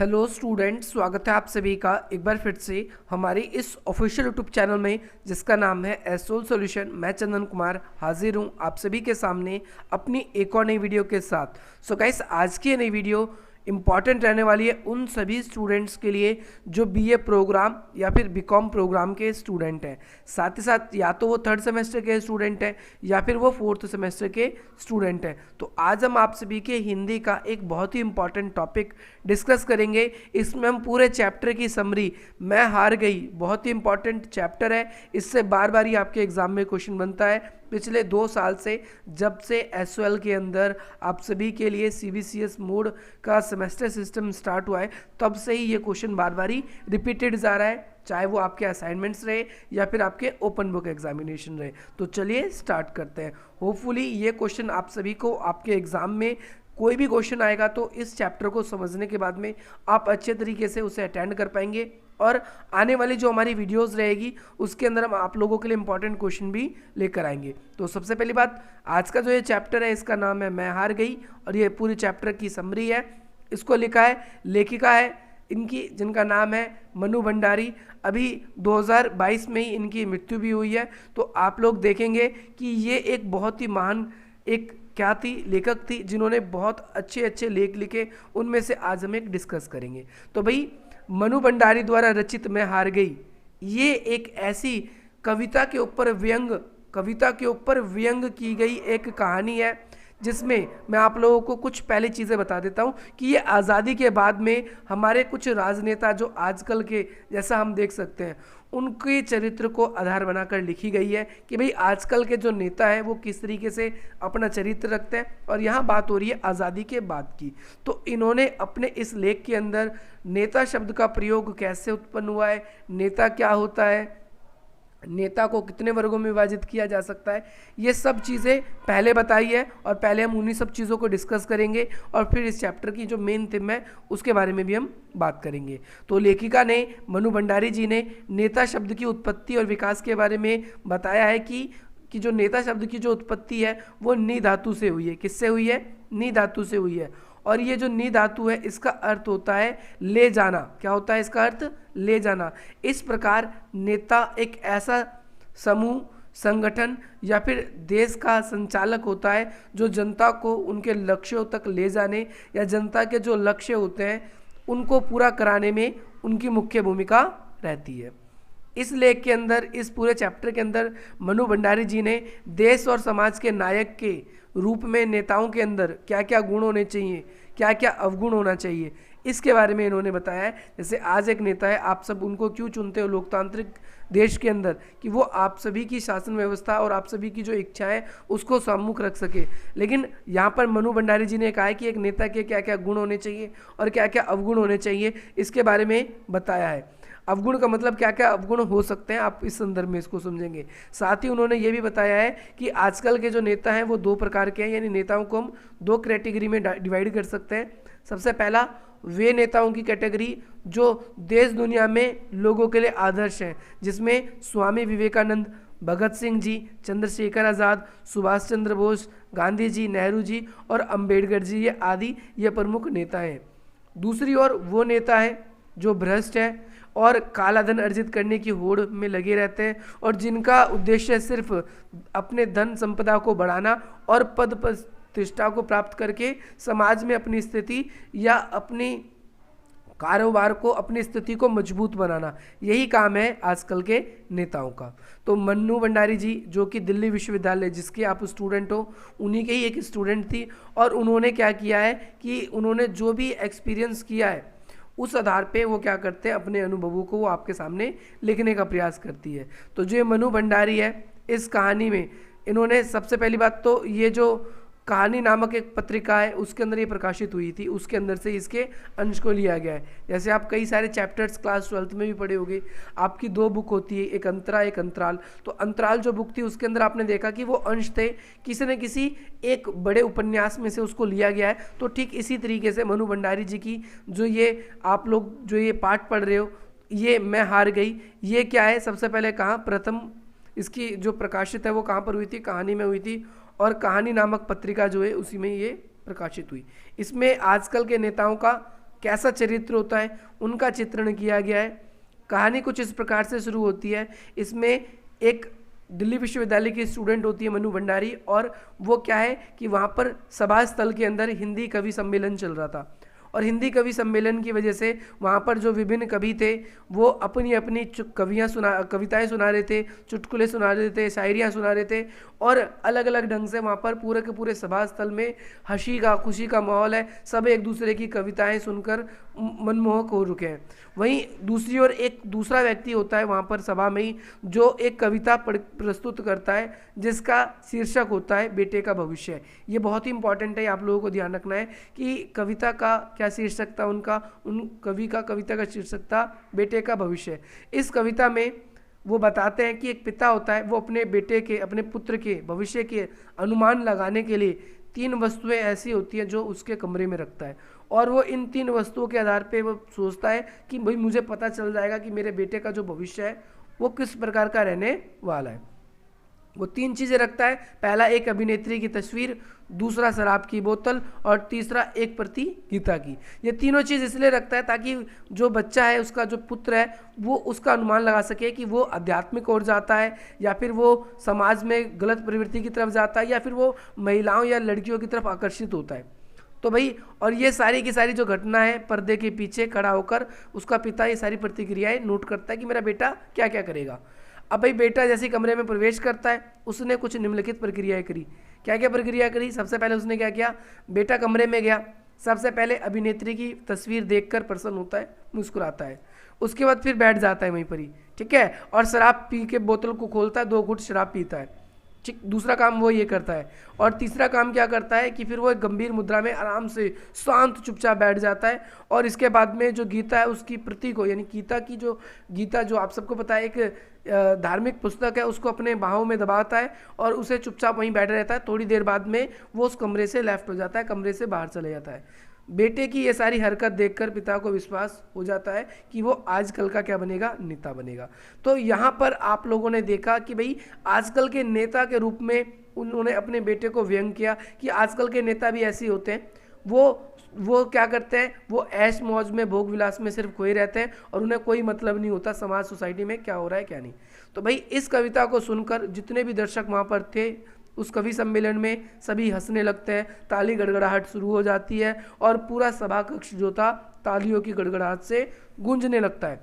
Hello student, स्वागत है आप सभी का एक बार फिर से हमारी इस ऑफिशियल यूट्यूब चैनल में जिसका नाम है एसोल सॉल्यूशन। मैं चंदन कुमार हाजिर हूँ आप सभी के सामने अपनी एक और नई वीडियो के साथ। सो गाइस, आज की नई वीडियो इम्पॉर्टेंट रहने वाली है उन सभी स्टूडेंट्स के लिए जो बीए प्रोग्राम या फिर बीकॉम प्रोग्राम के स्टूडेंट हैं। साथ ही साथ या तो वो थर्ड सेमेस्टर के स्टूडेंट हैं या फिर वो फोर्थ सेमेस्टर के स्टूडेंट हैं। तो आज हम आप सभी के हिंदी का एक बहुत ही इंपॉर्टेंट टॉपिक डिस्कस करेंगे। इसमें हम पूरे चैप्टर की समरी, मैं हार गई, बहुत ही इंपॉर्टेंट चैप्टर है। इससे बार बार ही आपके एग्जाम में क्वेश्चन बनता है। पिछले 2 साल से जब से एसओएल के अंदर आप सभी के लिए सीबीसीएस मोड का सेमेस्टर सिस्टम स्टार्ट हुआ है, तब से ही ये क्वेश्चन बार बार ही रिपीटेड जा रहा है, चाहे वो आपके असाइनमेंट्स रहे या फिर आपके ओपन बुक एग्जामिनेशन रहे। तो चलिए स्टार्ट करते हैं। होपफुली ये क्वेश्चन आप सभी को आपके एग्जाम में कोई भी क्वेश्चन आएगा तो इस चैप्टर को समझने के बाद में आप अच्छे तरीके से उसे अटेंड कर पाएंगे, और आने वाली जो हमारी वीडियोस रहेगी उसके अंदर हम आप लोगों के लिए इंपॉर्टेंट क्वेश्चन भी लेकर आएंगे। तो सबसे पहली बात, आज का जो ये चैप्टर है इसका नाम है मैं हार गई, और ये पूरी चैप्टर की समरी है। इसको लिखा है, लेखिका है इनकी जिनका नाम है मनु भंडारी। अभी 2022 में ही इनकी मृत्यु भी हुई है। तो आप लोग देखेंगे कि ये एक बहुत ही महान एक क्या थी, लेखक थी, जिन्होंने बहुत अच्छे अच्छे लेख लिखे। उनमें से आज हम एक डिस्कस करेंगे। तो भाई, मनु भंडारी द्वारा रचित मैं हार गई, ये एक ऐसी कविता के ऊपर व्यंग की गई एक कहानी है, जिसमें मैं आप लोगों को कुछ पहले चीज़ें बता देता हूँ कि ये आज़ादी के बाद में हमारे कुछ राजनेता जो आजकल के जैसा हम देख सकते हैं, उनके चरित्र को आधार बनाकर लिखी गई है कि भाई आजकल के जो नेता हैं वो किस तरीके से अपना चरित्र रखते हैं। और यहाँ बात हो रही है आज़ादी के बाद की। तो इन्होंने अपने इस लेख के अंदर नेता शब्द का प्रयोग कैसे उत्पन्न हुआ है, नेता क्या होता है, नेता को कितने वर्गों में विभाजित किया जा सकता है, ये सब चीज़ें पहले बताई है। और पहले हम उन्हीं सब चीज़ों को डिस्कस करेंगे और फिर इस चैप्टर की जो मेन थीम है उसके बारे में भी हम बात करेंगे। तो लेखिका ने, मनु भंडारी जी ने नेता शब्द की उत्पत्ति और विकास के बारे में बताया है कि जो नेता शब्द की जो उत्पत्ति है वो नी धातु से हुई है। किससे हुई है? नी धातु से हुई है। और ये जो नी धातु है इसका अर्थ होता है ले जाना। क्या होता है इसका अर्थ? ले जाना। इस प्रकार नेता एक ऐसा समूह, संगठन या फिर देश का संचालक होता है जो जनता को उनके लक्ष्यों तक ले जाने या जनता के जो लक्ष्य होते हैं उनको पूरा कराने में उनकी मुख्य भूमिका रहती है। इस लेख के अंदर, इस पूरे चैप्टर के अंदर मनु भंडारी जी ने देश और समाज के नायक के रूप में नेताओं के अंदर क्या क्या गुण होने चाहिए, क्या क्या अवगुण होना चाहिए, इसके बारे में इन्होंने बताया है। जैसे आज एक नेता है, आप सब उनको क्यों चुनते हो लोकतांत्रिक देश के अंदर? कि वो आप सभी की शासन व्यवस्था और आप सभी की जो इच्छा है उसको सम्मुख रख सके। लेकिन यहाँ पर मनु भंडारी जी ने कहा है कि एक नेता के क्या क्या गुण होने चाहिए और क्या क्या अवगुण होने चाहिए, इसके बारे में बताया है। अवगुण का मतलब क्या क्या अवगुण हो सकते हैं, आप इस संदर्भ में इसको समझेंगे। साथ ही उन्होंने ये भी बताया है कि आजकल के जो नेता हैं वो 2 प्रकार के हैं, यानी नेताओं को हम 2 कैटेगरी में डिवाइड कर सकते हैं। सबसे पहला, वे नेताओं की कैटेगरी जो देश दुनिया में लोगों के लिए आदर्श हैं, जिसमें स्वामी विवेकानंद, भगत सिंह जी, चंद्रशेखर आज़ाद, सुभाष चंद्र बोस, गांधी जी, नेहरू जी और अंबेडकर जी, ये आदि ये प्रमुख नेता हैं। दूसरी ओर वो नेता है जो भ्रष्ट है और काला धन अर्जित करने की होड़ में लगे रहते हैं और जिनका उद्देश्य सिर्फ अपने धन संपदा को बढ़ाना और पद प्रतिष्ठा को प्राप्त करके समाज में अपनी स्थिति या अपनी कारोबार को, अपनी स्थिति को मजबूत बनाना, यही काम है आजकल के नेताओं का। तो मनु भंडारी जी, जो कि दिल्ली विश्वविद्यालय जिसके आप स्टूडेंट हो, उन्हीं के ही एक स्टूडेंट थी, और उन्होंने क्या किया है कि उन्होंने जो भी एक्सपीरियंस किया है उस आधार पे वो क्या करते हैं, अपने अनुभवों को वो आपके सामने लिखने का प्रयास करती है। तो जो ये मनु भंडारी है, इस कहानी में इन्होंने सबसे पहली बात तो ये जो कहानी नामक एक पत्रिका है उसके अंदर ये प्रकाशित हुई थी, उसके अंदर से इसके अंश को लिया गया है। जैसे आप कई सारे चैप्टर्स क्लास 12th में भी पढ़े होंगे, आपकी 2 बुक होती है, एक अंतरा एक अंतराल। तो अंतराल जो बुक थी उसके अंदर आपने देखा कि वो अंश थे, किसी न किसी एक बड़े उपन्यास में से उसको लिया गया है। तो ठीक इसी तरीके से मनु भंडारी जी की जो ये आप लोग जो ये पाठ पढ़ रहे हो, ये मैं हार गई, ये क्या है? सबसे पहले कहाँ प्रथम इसकी जो प्रकाशित है वो कहाँ पर हुई थी? कहानी में हुई थी, और कहानी नामक पत्रिका जो है उसी में ये प्रकाशित हुई। इसमें आजकल के नेताओं का कैसा चरित्र होता है उनका चित्रण किया गया है। कहानी कुछ इस प्रकार से शुरू होती है। इसमें एक दिल्ली विश्वविद्यालय की स्टूडेंट होती है मनु भंडारी, और वो क्या है कि वहाँ पर सभा स्थल के अंदर हिंदी कवि सम्मेलन चल रहा था, और हिंदी कवि सम्मेलन की वजह से वहाँ पर जो विभिन्न कवि थे वो अपनी अपनी कविताएं सुना रहे थे, चुटकुले सुना रहे थे, शायरियाँ सुना रहे थे, और अलग अलग ढंग से वहाँ पर पूरे के पूरे सभा स्थल में हंसी का खुशी का माहौल है। सब एक दूसरे की कविताएं सुनकर मनमोहक हो रुके हैं। वहीं दूसरी ओर एक दूसरा व्यक्ति होता है वहाँ पर सभा में ही, जो एक कविता प्रस्तुत करता है जिसका शीर्षक होता है बेटे का भविष्य। ये बहुत ही इंपॉर्टेंट है, आप लोगों को ध्यान रखना है कि कविता का क्या शीर्षक था उनका, उन कवि का कविता का शीर्षक था बेटे का भविष्य। इस कविता में वो बताते हैं कि एक पिता होता है, वो अपने बेटे के, अपने पुत्र के भविष्य के अनुमान लगाने के लिए 3 वस्तुएं ऐसी होती हैं जो उसके कमरे में रखता है, और वो इन 3 वस्तुओं के आधार पे वो सोचता है कि भाई मुझे पता चल जाएगा कि मेरे बेटे का जो भविष्य है वो किस प्रकार का रहने वाला है। वो 3 चीज़ें रखता है। पहला एक अभिनेत्री की तस्वीर, दूसरा शराब की बोतल, और तीसरा एक प्रति गीता की। ये तीनों चीज़ इसलिए रखता है ताकि जो बच्चा है, उसका जो पुत्र है, वो उसका अनुमान लगा सके कि वो आध्यात्मिक ओर जाता है, या फिर वो समाज में गलत प्रवृत्ति की तरफ जाता है, या फिर वो महिलाओं या लड़कियों की तरफ आकर्षित होता है। तो भाई, और ये सारी की सारी जो घटना है पर्दे के पीछे खड़ा होकर उसका पिता ये सारी प्रतिक्रियाएं नोट करता है कि मेरा बेटा क्या क्या करेगा। अब भाई बेटा जैसे कमरे में प्रवेश करता है, उसने कुछ निम्नलिखित प्रक्रियाएं करी। क्या क्या प्रक्रिया करी? सबसे पहले उसने क्या किया, बेटा कमरे में गया, सबसे पहले अभिनेत्री की तस्वीर देखकर प्रसन्न होता है, मुस्कुराता है, उसके बाद फिर बैठ जाता है वहीं पर ही, ठीक है, और शराब पी के बोतल को खोलता है, 2 घूंट शराब पीता है, ठीक। दूसरा काम वो ये करता है। और तीसरा काम क्या करता है कि फिर वो एक गंभीर मुद्रा में आराम से शांत चुपचाप बैठ जाता है, और इसके बाद में जो गीता है उसकी प्रति को, यानी गीता जो आप सबको पता है एक धार्मिक पुस्तक है, उसको अपने बाहों में दबाता है और उसे चुपचाप वहीं बैठा रहता है। थोड़ी देर बाद में वो उस कमरे से लेफ्ट हो जाता है, कमरे से बाहर चले जाता है। बेटे की ये सारी हरकत देखकर पिता को विश्वास हो जाता है कि वो आजकल का क्या बनेगा, नेता बनेगा। तो यहाँ पर आप लोगों ने देखा कि भाई आजकल के नेता के रूप में उन्होंने अपने बेटे को व्यंग किया कि आजकल के नेता भी ऐसे होते हैं, वो क्या करते हैं, वो ऐश मौज में, भोग विलास में सिर्फ खोए रहते हैं, और उन्हें कोई मतलब नहीं होता समाज सोसाइटी में क्या हो रहा है क्या नहीं। तो भाई इस कविता को सुनकर जितने भी दर्शक वहाँ पर थे उस कवि सम्मेलन में, सभी हंसने लगते हैं, ताली गड़गड़ाहट शुरू हो जाती है, और पूरा सभा कक्ष जो था तालियों की गड़गड़ाहट से गूंजने लगता है।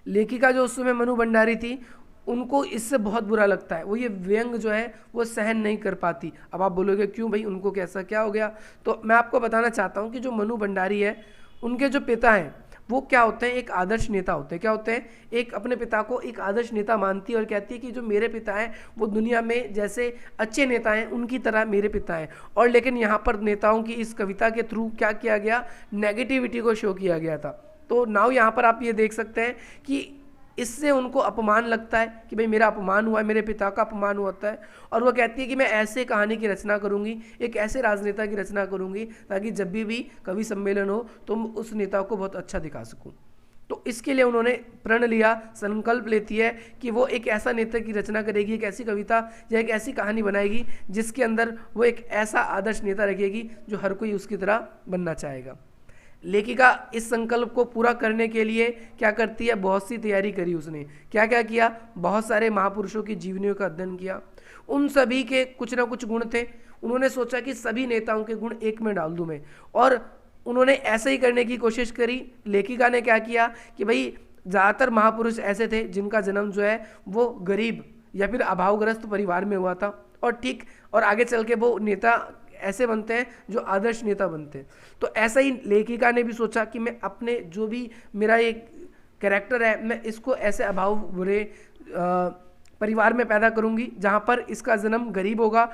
लेखिका जो उस समय मनु भंडारी थी, उनको इससे बहुत बुरा लगता है, वो ये व्यंग जो है वो सहन नहीं कर पाती। अब आप बोलोगे क्यों भाई, उनको कैसा क्या हो गया? तो मैं आपको बताना चाहता हूँ कि जो मनु भंडारी है, उनके जो पिता हैं वो क्या होते हैं, एक आदर्श नेता होते हैं। क्या होते हैं? एक अपने पिता को एक आदर्श नेता मानती है और कहती है कि जो मेरे पिता हैं वो दुनिया में जैसे अच्छे नेता हैं उनकी तरह मेरे पिता हैं। और लेकिन यहाँ पर नेताओं की इस कविता के थ्रू क्या किया गया, नेगेटिविटी को शो किया गया था। तो नाउ यहाँ पर आप ये देख सकते हैं कि इससे उनको अपमान लगता है कि भाई मेरा अपमान हुआ है, मेरे पिता का अपमान होता है, और वो कहती है कि मैं ऐसे कहानी की रचना करूंगी, एक ऐसे राजनेता की रचना करूंगी ताकि जब भी कवि सम्मेलन हो तो उस नेता को बहुत अच्छा दिखा सकूं। तो इसके लिए उन्होंने प्रण लिया, संकल्प लेती है कि वो एक ऐसा नेता की रचना करेगी, एक ऐसी कविता या एक ऐसी कहानी बनाएगी जिसके अंदर वो एक ऐसा आदर्श नेता रखेगी जो हर कोई उसकी तरह बनना चाहेगा। लेखिका इस संकल्प को पूरा करने के लिए क्या करती है, बहुत सी तैयारी करी उसने। क्या क्या किया? बहुत सारे महापुरुषों की जीवनियों का अध्ययन किया, उन सभी के कुछ ना कुछ गुण थे। उन्होंने सोचा कि सभी नेताओं के गुण एक में डाल दूं मैं, और उन्होंने ऐसे ही करने की कोशिश करी। लेखिका ने क्या किया कि भाई ज़्यादातर महापुरुष ऐसे थे जिनका जन्म जो है वो गरीब या फिर अभावग्रस्त परिवार में हुआ था, और आगे चल के वो नेता ऐसे बनते हैं जो आदर्श नेता बनते हैं। तो ऐसा ही लेखिका ने भी सोचा कि मैं अपने जो भी मेरा एक कैरेक्टर है, मैं इसको ऐसे अभाव बुरे परिवार में पैदा करूंगी जहां पर इसका जन्म गरीब होगा,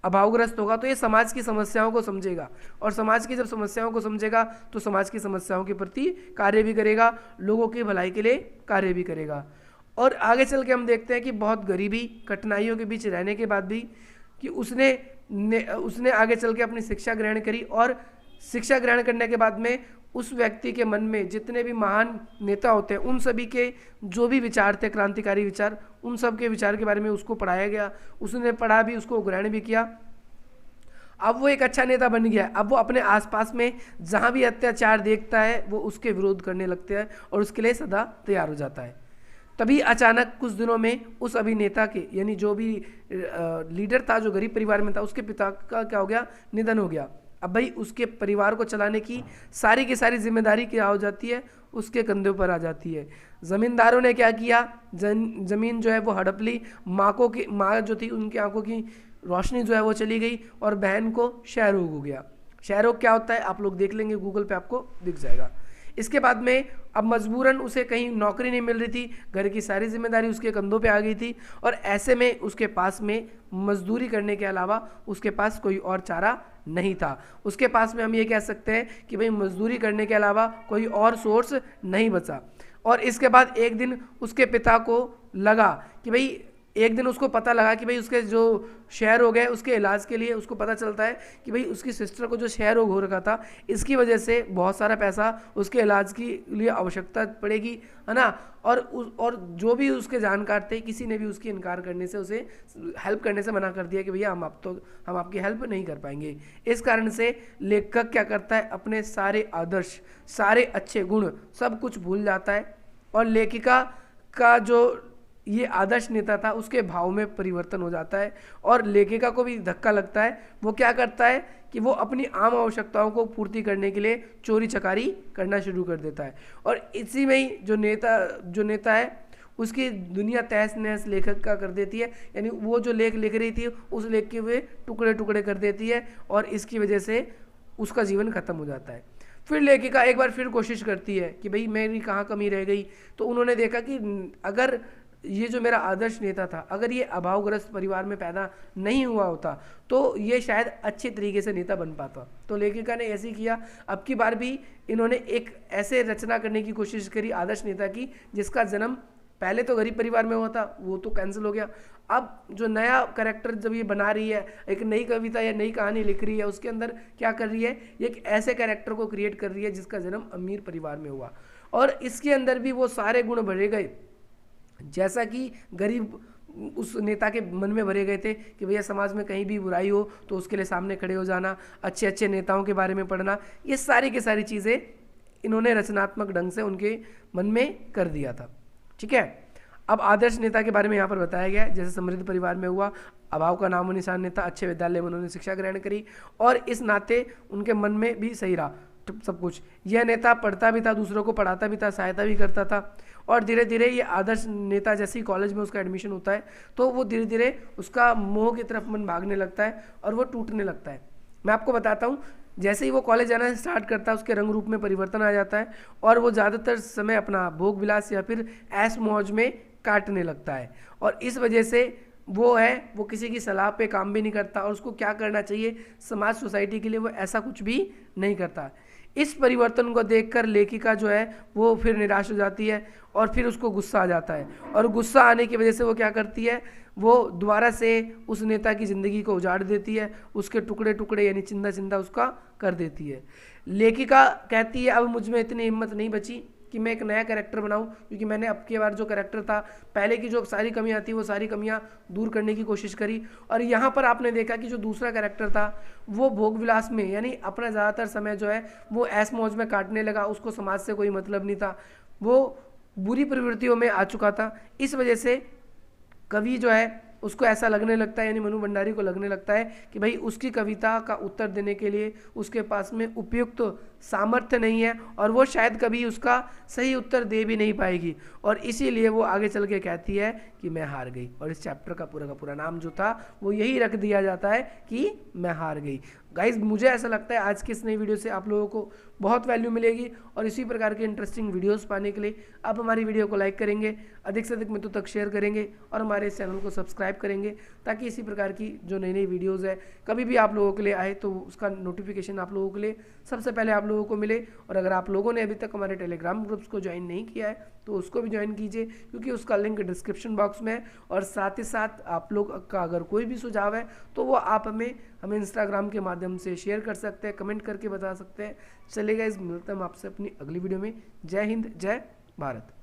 अभावग्रस्त होगा, तो ये समाज की समस्याओं को समझेगा, और समाज की जब समस्याओं को समझेगा तो समाज की समस्याओं के प्रति कार्य भी करेगा, लोगों की भलाई के लिए कार्य भी करेगा। और आगे चल के हम देखते हैं कि बहुत गरीबी कठिनाइयों के बीच रहने के बाद भी कि उसने आगे चल के अपनी शिक्षा ग्रहण करी, और शिक्षा ग्रहण करने के बाद में उस व्यक्ति के मन में जितने भी महान नेता होते हैं उन सभी के जो भी विचार थे, क्रांतिकारी विचार, उन सब के विचार के बारे में उसको पढ़ाया गया। उसने पढ़ा भी, उसको ग्रहण भी किया। अब वो एक अच्छा नेता बन गया, अब वो अपने आसपास में जहाँ भी अत्याचार देखता है वो उसके विरोध करने लगते हैं और उसके लिए सदा तैयार हो जाता है। तभी अचानक कुछ दिनों में उस अभिनेता के, यानी जो भी लीडर था, जो गरीब परिवार में था, उसके पिता का क्या हो गया, निधन हो गया। अब भाई उसके परिवार को चलाने की सारी की सारी जिम्मेदारी क्या हो जाती है, उसके कंधों पर आ जाती है। ज़मींदारों ने क्या किया, ज़मीन जो है वो हड़प ली, माँ जो थी उनकी आंखों की रोशनी जो है वो चली गई और बहन को क्षय रोग हो गया। क्षय रोग क्या होता है आप लोग देख लेंगे, गूगल पे आपको दिख जाएगा। इसके बाद में अब मजबूरन उसे कहीं नौकरी नहीं मिल रही थी, घर की सारी जिम्मेदारी उसके कंधों पे आ गई थी और ऐसे में उसके पास में मजदूरी करने के अलावा उसके पास कोई और चारा नहीं था। उसके पास में हम ये कह सकते हैं कि भाई मजदूरी करने के अलावा कोई और सोर्स नहीं बचा। और इसके बाद एक दिन उसके पिता को लगा कि भाई, एक दिन उसको पता लगा कि भाई उसके जो क्षय रोग है उसके इलाज के लिए उसको पता चलता है कि भाई उसकी सिस्टर को जो क्षय रोग हो रखा था, इसकी वजह से बहुत सारा पैसा उसके इलाज के लिए आवश्यकता पड़ेगी, है ना। और जो भी उसके जानकार थे, किसी ने भी उसकी इनकार करने से, उसे हेल्प करने से मना कर दिया कि भैया हम आपकी हेल्प नहीं कर पाएंगे। इस कारण से लेखक क्या करता है, अपने सारे आदर्श, सारे अच्छे गुण सब कुछ भूल जाता है और लेखिका का जो ये आदर्श नेता था उसके भाव में परिवर्तन हो जाता है और लेखिका को भी धक्का लगता है। वो क्या करता है कि वो अपनी आम आवश्यकताओं को पूर्ति करने के लिए चोरी चकारी करना शुरू कर देता है और इसी में ही जो नेता है उसकी दुनिया तहस नहस लेखक का कर देती है, यानी वो जो लेख लिख रही थी उस लेख के वे टुकड़े टुकड़े कर देती है और इसकी वजह से उसका जीवन खत्म हो जाता है। फिर लेखिका एक बार फिर कोशिश करती है कि भाई मेरी कहाँ कमी रह गई, तो उन्होंने देखा कि अगर ये जो मेरा आदर्श नेता था, अगर ये अभावग्रस्त परिवार में पैदा नहीं हुआ होता तो ये शायद अच्छे तरीके से नेता बन पाता। तो लेखिका ने ऐसे ही किया। अब की बार भी इन्होंने एक ऐसे रचना करने की कोशिश करी आदर्श नेता की जिसका जन्म पहले तो गरीब परिवार में हुआ था, वो तो कैंसिल हो गया। अब जो नया कैरेक्टर जब ये बना रही है, एक नई कविता या नई कहानी लिख रही है, उसके अंदर क्या कर रही है, ये एक ऐसे कैरेक्टर को क्रिएट कर रही है जिसका जन्म अमीर परिवार में हुआ और इसके अंदर भी वो सारे गुण भरे गए जैसा कि गरीब उस नेता के मन में भरे गए थे कि भैया समाज में कहीं भी बुराई हो तो उसके लिए सामने खड़े हो जाना, अच्छे अच्छे नेताओं के बारे में पढ़ना, ये सारी की सारी चीज़ें इन्होंने रचनात्मक ढंग से उनके मन में कर दिया था। ठीक है, अब आदर्श नेता के बारे में यहाँ पर बताया गया है, जैसे समृद्ध परिवार में हुआ, अभाव का नामो निशान नेता, अच्छे विद्यालय में उन्होंने शिक्षा ग्रहण करी और इस नाते उनके मन में भी सही रहा सब कुछ। यह नेता पढ़ता भी था, दूसरों को पढ़ाता भी था, सहायता भी करता था और धीरे धीरे ये आदर्श नेता जैसे ही कॉलेज में उसका एडमिशन होता है तो वो धीरे धीरे उसका मोह की तरफ मन भागने लगता है और वो टूटने लगता है। मैं आपको बताता हूँ, जैसे ही वो कॉलेज जाना स्टार्ट करता है उसके रंग रूप में परिवर्तन आ जाता है और वो ज़्यादातर समय अपना भोग विलास या फिर ऐश मौज में काटने लगता है और इस वजह से वो किसी की सलाह पे काम भी नहीं करता और उसको क्या करना चाहिए समाज सोसाइटी के लिए वो ऐसा कुछ भी नहीं करता। इस परिवर्तन को देखकर लेखिका जो है वो फिर निराश हो जाती है और फिर उसको गुस्सा आ जाता है और गुस्सा आने की वजह से वो क्या करती है, वो दोबारा से उस नेता की ज़िंदगी को उजाड़ देती है, उसके टुकड़े टुकड़े यानी चिंदा चिंदा उसका कर देती है। लेखिका कहती है अब मुझ में इतनी हिम्मत नहीं बची कि मैं एक नया कैरेक्टर बनाऊं, क्योंकि मैंने अब की बार जो कैरेक्टर था पहले की जो सारी कमियां थी वो सारी कमियां दूर करने की कोशिश करी और यहाँ पर आपने देखा कि जो दूसरा कैरेक्टर था वो भोग विलास में यानी अपना ज़्यादातर समय जो है वो ऐश मौज में काटने लगा, उसको समाज से कोई मतलब नहीं था, वो बुरी प्रवृत्तियों में आ चुका था। इस वजह से कवि जो है उसको ऐसा लगने लगता है, यानी मनु भंडारी को लगने लगता है कि भाई उसकी कविता का उत्तर देने के लिए उसके पास में उपयुक्त सामर्थ्य नहीं है और वो शायद कभी उसका सही उत्तर दे भी नहीं पाएगी और इसीलिए वो आगे चल के कहती है कि मैं हार गई। और इस चैप्टर का पूरा नाम जो था वो यही रख दिया जाता है कि मैं हार गई। गाइज मुझे ऐसा लगता है आज की इस नई वीडियो से आप लोगों को बहुत वैल्यू मिलेगी और इसी प्रकार के इंटरेस्टिंग वीडियोस पाने के लिए आप हमारी वीडियो को लाइक करेंगे, अधिक से अधिक मित्रों तक शेयर करेंगे और हमारे इस चैनल को सब्सक्राइब करेंगे ताकि इसी प्रकार की जो नई नई वीडियोज़ है कभी भी आप लोगों के लिए आए तो उसका नोटिफिकेशन आप लोगों के लिए सबसे पहले आप लोगों को मिले। और अगर आप लोगों ने अभी तक हमारे टेलीग्राम ग्रुप्स को ज्वाइन नहीं किया है तो उसको भी ज्वाइन कीजिए क्योंकि उसका लिंक डिस्क्रिप्शन बॉक्स में है और साथ ही साथ आप लोग का अगर कोई भी सुझाव है तो वो आप हमें इंस्टाग्राम के माध्यम से शेयर कर सकते हैं, कमेंट करके बता सकते हैं। चलेगा, इस मिलता हम आपसे अपनी अगली वीडियो में। जय हिंद, जय भारत।